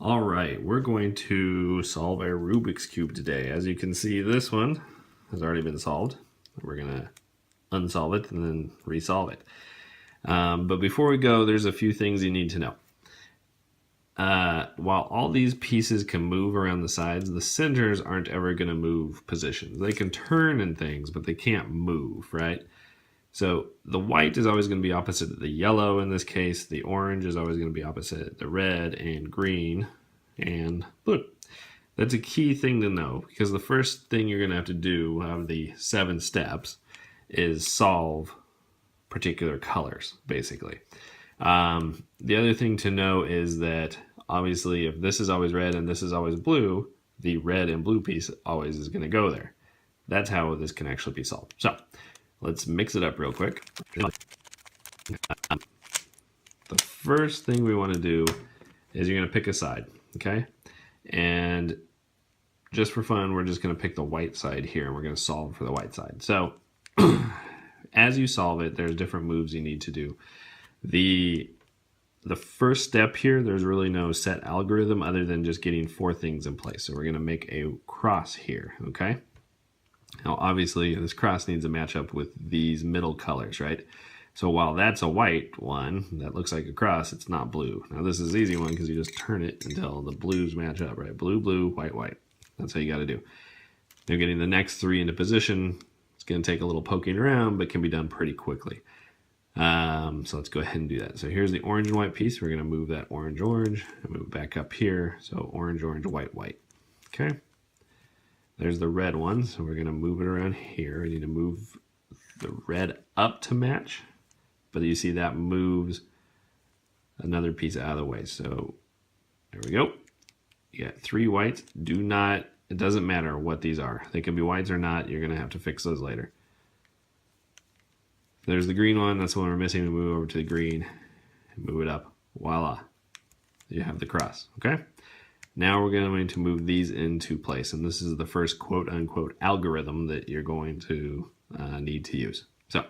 All right, we're going to solve a Rubik's Cube today. As you can see, this one has already been solved. We're going to unsolve it and then resolve it. But before we go, there's a few things you need to know. While all these pieces can move around the sides, the centers aren't ever going to move positions. They can turn and things, but they can't move, right? So the white is always going to be opposite the yellow in this case. The orange is always going to be opposite the red and green and blue. That's a key thing to know because the first thing you're going to have to do out of the 7 steps is solve particular colors, basically. The other thing to know is that obviously if this is always red and this is always blue, the red and blue piece always is going to go there. That's how this can actually be solved. So let's mix it up real quick. The first thing we want to do is you're going to pick a side, okay? And just for fun, we're just going to pick the white side here, and we're going to solve for the white side. So as you solve it, there's different moves you need to do. The first step here, there's really no set algorithm other than just getting 4 things in place. So we're going to make a cross here, okay? Now, obviously, this cross needs to match up with these middle colors, right? So while that's a white one that looks like a cross, it's not blue. Now, this is an easy one because you just turn it until the blues match up, right? Blue, blue, white, white. That's how you got to do. Now, getting the next 3 into position, it's going to take a little poking around, but can be done pretty quickly. So let's go ahead and do that. So here's the orange and white piece. We're going to move that orange, orange, and move it back up here. So orange, orange, white, white. Okay. There's the red one, so we're going to move it around here. We need to move the red up to match, but you see that moves another piece out of the way. So there we go. You got 3 whites. It doesn't matter what these are. They can be whites or not. You're going to have to fix those later. There's the green one. That's the one we're missing. We move over to the green and move it up. Voila. You have the cross, okay? Now we're going to move these into place, and this is the first quote-unquote algorithm that you're going to need to use. So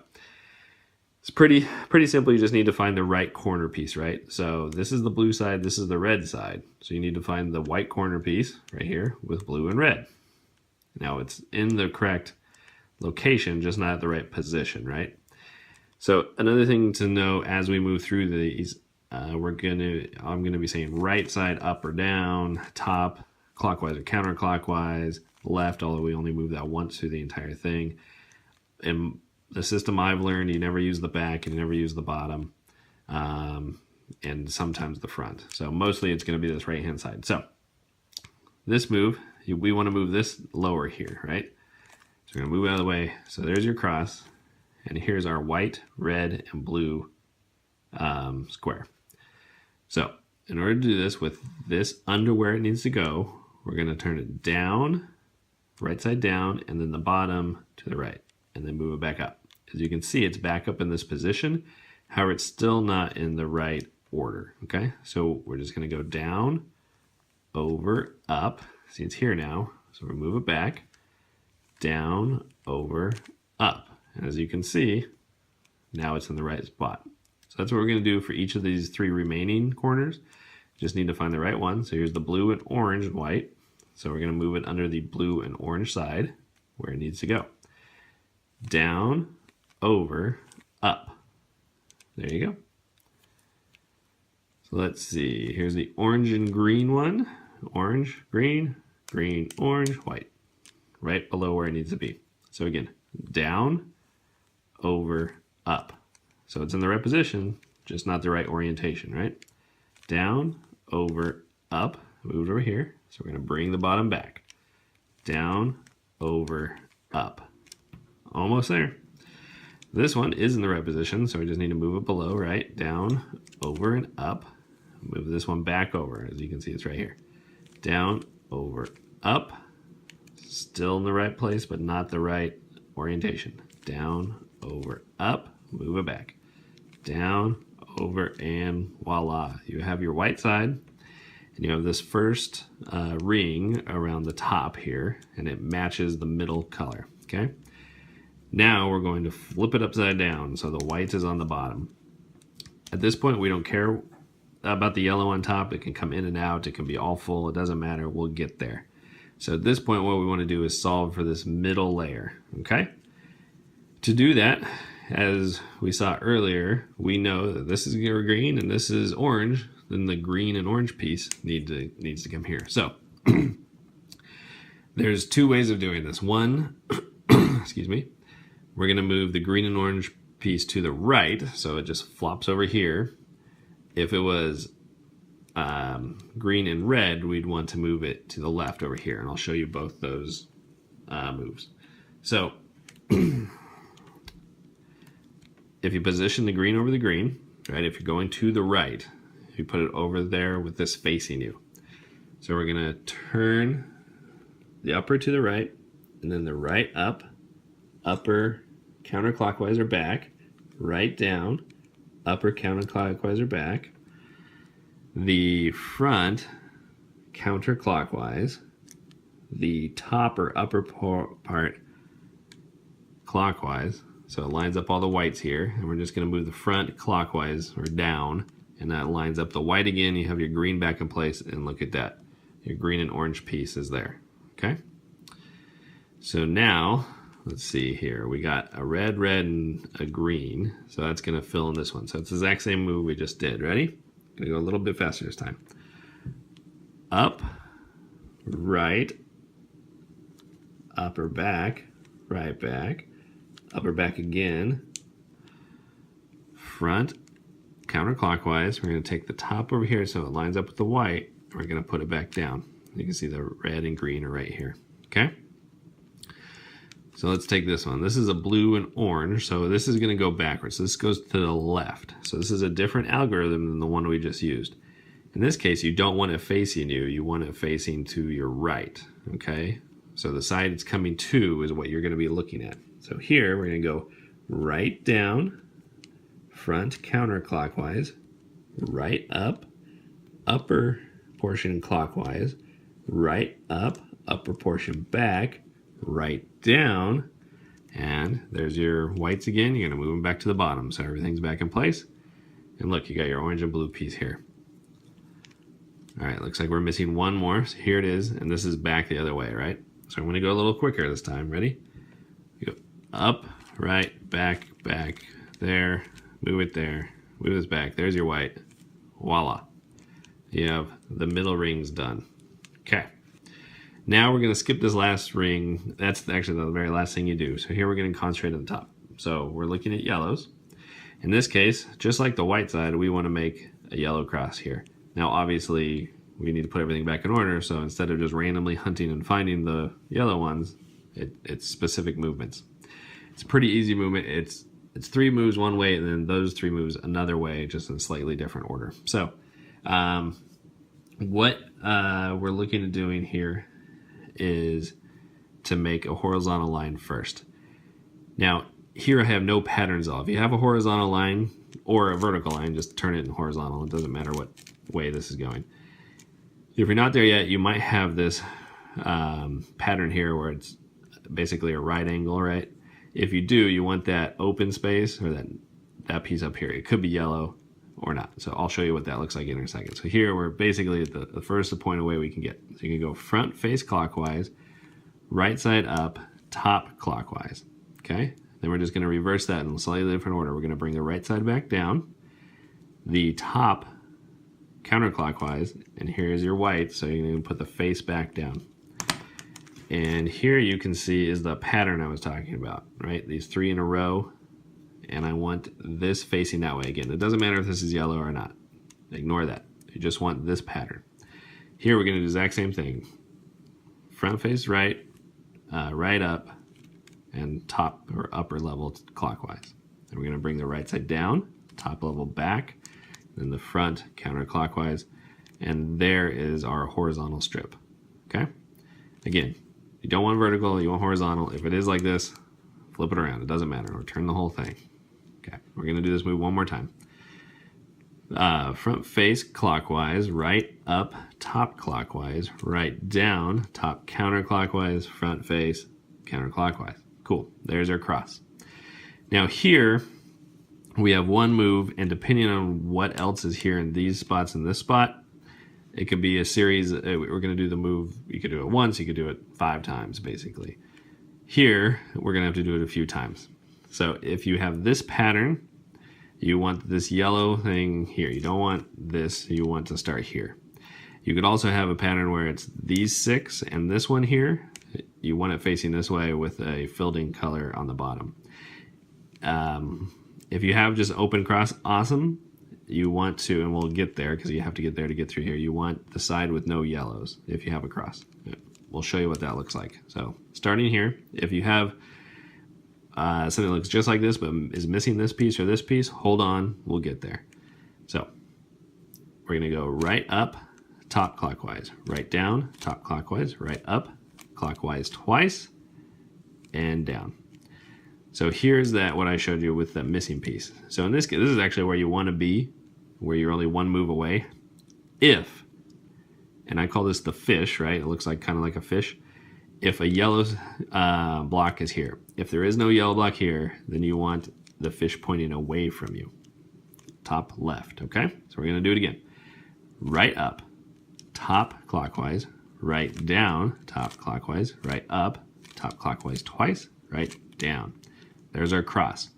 it's pretty simple. You just need to find the right corner piece, right? So this is the blue side, this is the red side. So you need to find the white corner piece right here with blue and red. Now it's in the correct location, just not at the right position, right? So another thing to know as we move through these, I'm gonna be saying right side up or down, top, clockwise or counterclockwise, left, although we only move that once through the entire thing. In the system I've learned, you never use the back, you never use the bottom, and sometimes the front. So mostly it's gonna be this right-hand side. So this move, we wanna move this lower here, right? So we're gonna move it out of the way. So there's your cross, and here's our white, red, and blue square. So in order to do this with this under where it needs to go, we're going to turn it down, right side down, and then the bottom to the right, and then move it back up. As you can see, it's back up in this position. However, it's still not in the right order, okay? So we're just going to go down, over, up. See, it's here now. So we'll move it back, down, over, up. And as you can see, now it's in the right spot. So that's what we're going to do for each of these 3 remaining corners. Just need to find the right one. So here's the blue and orange and white. So we're going to move it under the blue and orange side where it needs to go. Down, over, up. There you go. So let's see. Here's the orange and green one. Orange, green, green, orange, white. Right below where it needs to be. So again, down, over, up. So it's in the right position, just not the right orientation, right? Down, over, up, moved over here. So we're going to bring the bottom back. Down, over, up. Almost there. This one is in the right position, so we just need to move it below, right? Down, over, and up. Move this one back over. As you can see, it's right here. Down, over, up. Still in the right place, but not the right orientation. Down, over, up. Move it back. Down, over, and voila. You have your white side, and you have this first ring around the top here, and it matches the middle color, okay? Now we're going to flip it upside down, so the white is on the bottom. At this point, we don't care about the yellow on top. It can come in and out. It can be all full. It doesn't matter. We'll get there. So at this point, what we want to do is solve for this middle layer, okay? To do that, as we saw earlier, we know that this is green and this is orange. Then the green and orange piece needs to come here. So there's two ways of doing this. One, excuse me, we're going to move the green and orange piece to the right, so it just flops over here. If it was green and red, we'd want to move it to the left over here, and I'll show you both those moves. So if you position the green over the green, right, if you're going to the right, you put it over there with this facing you. So we're going to turn the upper to the right, and then the right up, upper counterclockwise or back, right down, upper counterclockwise or back, the front counterclockwise, the top or upper part clockwise, so it lines up all the whites here, and we're just going to move the front clockwise or down, and that lines up the white again. You have your green back in place, and look at that. Your green and orange piece is there, okay? So now, let's see here. We got a red, and a green, so that's going to fill in this one. So it's the exact same move we just did. Ready? Going to go a little bit faster this time. Up, right, upper back, right back, upper back again, front, counterclockwise. We're going to take the top over here so it lines up with the white. We're going to put it back down. You can see the red and green are right here. Okay? So let's take this one. This is a blue and orange, so this is going to go backwards. So this goes to the left. So this is a different algorithm than the one we just used. In this case, you don't want it facing you. You want it facing to your right. Okay? So the side it's coming to is what you're going to be looking at. So here, we're going to go right down, front counterclockwise, right up, upper portion clockwise, right up, upper portion back, right down, and there's your whites again. You're going to move them back to the bottom so everything's back in place. And look, you got your orange and blue piece here. All right, looks like we're missing one more. So here it is, and this is back the other way, right? So I'm going to go a little quicker this time. Ready? You go up, right, back, there, move it there, move this back. There's your white. Voila. You have the middle rings done. Okay. Now we're going to skip this last ring. That's actually the very last thing you do. So here we're going to concentrate on the top. So we're looking at yellows. In this case, just like the white side, we want to make a yellow cross here. Now obviously we need to put everything back in order, so instead of just randomly hunting and finding the yellow ones, it's specific movements. It's a pretty easy movement. It's 3 moves one way, and then those 3 moves another way, just in a slightly different order. So what we're looking at doing here is to make a horizontal line first. Now here I have no patterns all. If you have a horizontal line or a vertical line, just turn it in horizontal. It doesn't matter what way this is going. If you're not there yet, you might have this pattern here where it's basically a right angle, right? If you do, you want that open space or that piece up here. It could be yellow or not. So I'll show you what that looks like in a second. So here we're basically at the furthest point away we can get. So you can go front face clockwise, right side up, top clockwise. Okay? Then we're just going to reverse that in a slightly different order. We're going to bring the right side back down, the top counterclockwise, and here's your white, so you're going to put the face back down. And here you can see is the pattern I was talking about, right? These 3 in a row, and I want this facing that way again. It doesn't matter if this is yellow or not. Ignore that. You just want this pattern. Here we're going to do the exact same thing. Front face right, right up, and top or upper level clockwise. And we're going to bring the right side down, top level back, then the front counterclockwise, and there is our horizontal strip. Okay? Again, you don't want vertical, you want horizontal. If it is like this, flip it around. It doesn't matter. Or turn the whole thing. Okay, we're going to do this move one more time. Front face clockwise, right up, top clockwise, right down, top counterclockwise, front face counterclockwise. Cool. There's our cross. Now here, we have one move, and depending on what else is here in these spots and this spot, it could be a series. We're going to do the move. You could do it once. You could do it 5 times, basically. Here, we're going to have to do it a few times. So if you have this pattern, you want this yellow thing here. You don't want this. You want to start here. You could also have a pattern where it's these 6 and this one here. You want it facing this way with a filled-in color on the bottom. If you have just open cross, awesome. You want to, and we'll get there because you have to get there to get through here. You want the side with no yellows if you have a cross. We'll show you what that looks like. So starting here, if you have something that looks just like this but is missing this piece or this piece, hold on, we'll get there. So we're going to go right up, top clockwise, right down, top clockwise, right up, clockwise twice, and down. So here's that what I showed you with the missing piece. So in this case, this is actually where you want to be, where you're only one move away. If, and I call this the fish, right? It looks like kind of like a fish. If a yellow block is here, if there is no yellow block here, then you want the fish pointing away from you. Top left, okay? So we're going to do it again. Right up, top clockwise, right down, top clockwise, right up, top clockwise twice, right down. There's our cross.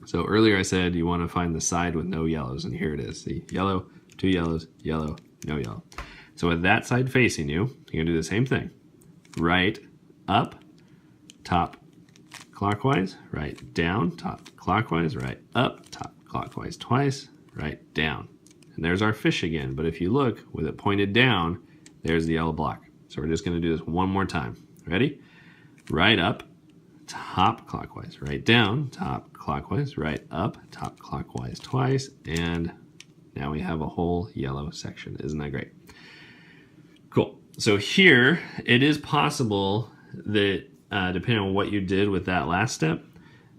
So earlier I said you want to find the side with no yellows, and here it is. See, yellow, 2 yellows, yellow, no yellow. So with that side facing you, you're going to do the same thing. Right up, top clockwise, right down, top clockwise, right up, top clockwise twice, right down. And there's our fish again, but if you look with it pointed down, there's the yellow block. So we're just going to do this one more time. Ready? Right up, top clockwise, right down, top clockwise, right up, top clockwise twice, and now we have a whole yellow section. Isn't that great? Cool. So here, it is possible that depending on what you did with that last step,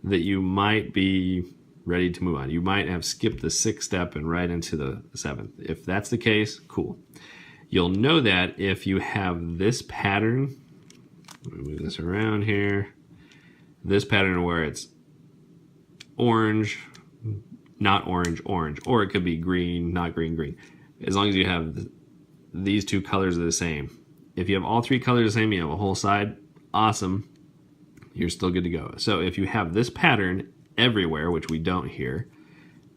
that you might be ready to move on. You might have skipped the 6th step and right into the 7th. If that's the case, cool. You'll know that if you have this pattern, let me move this around here, this pattern where it's orange, not orange, orange, or it could be green, not green, green. As long as you have these 2 colors are the same. If you have all 3 colors the same, you have a whole side, awesome, you're still good to go. So if you have this pattern everywhere, which we don't here,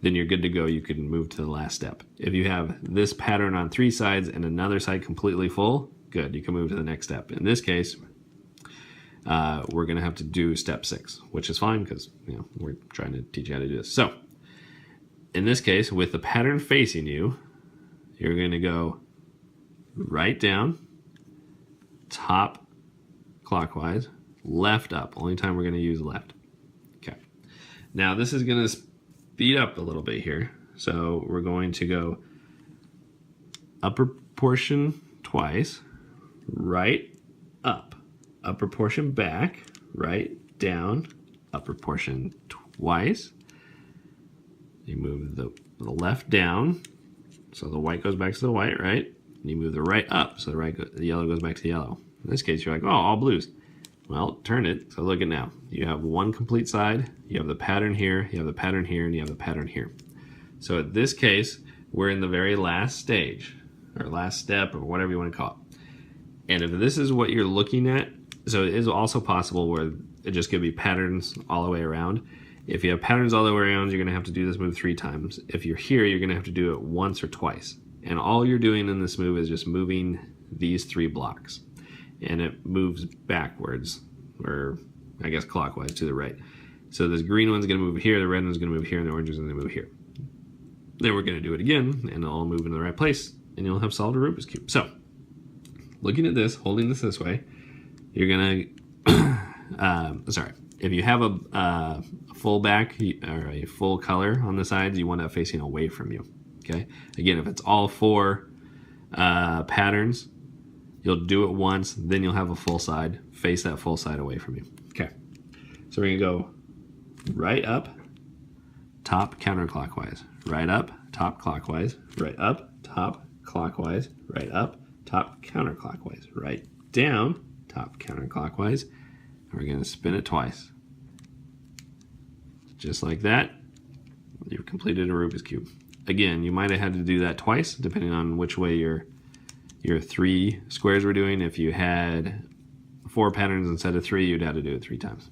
then you're good to go. You can move to the last step. If you have this pattern on 3 sides and another side completely full, good, you can move to the next step. In this case, we're going to have to do step 6, which is fine because we're trying to teach you how to do this. So in this case, with the pattern facing you, you're going to go right down, top clockwise, left up. Only time we're going to use left. Okay. Now this is going to speed up a little bit here. So we're going to go upper portion twice, right up, upper portion back, right down, upper portion twice. You move the left down, so the white goes back to the white, right? And you move the right up, so the yellow goes back to the yellow. In this case, you're like, oh, all blues. Well, turn it. So look at now. You have one complete side, you have the pattern here, you have the pattern here, and you have the pattern here. So in this case, we're in the very last stage, or last step, or whatever you want to call it. And if this is what you're looking at, so it is also possible where it just could be patterns all the way around. If you have patterns all the way around, you're going to have to do this move 3 times. If you're here, you're going to have to do it once or twice. And all you're doing in this move is just moving these 3 blocks. And it moves backwards, or I guess clockwise to the right. So this green one's going to move here, the red one's going to move here, and the orange one's going to move here. Then we're going to do it again, and they'll all move in the right place, and you'll have solved a Rubik's Cube. So, looking at this, holding this way, you're going to, if you have a full back or a full color on the sides, you want that facing away from you, okay? Again, if it's all 4 patterns, you'll do it once, then you'll have a full side, face that full side away from you. Okay, so we're gonna go right up, top counterclockwise, right up, top clockwise, right up, top clockwise, right up, top counterclockwise, right down, top counterclockwise, and we're gonna spin it twice. Just like that, You've completed a Rubik's Cube. Again, you might have had to do that twice, depending on which way your 3 squares were doing. If you had 4 patterns instead of 3, you'd have to do it 3 times.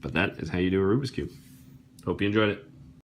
But that is how you do a Rubik's Cube. Hope you enjoyed it.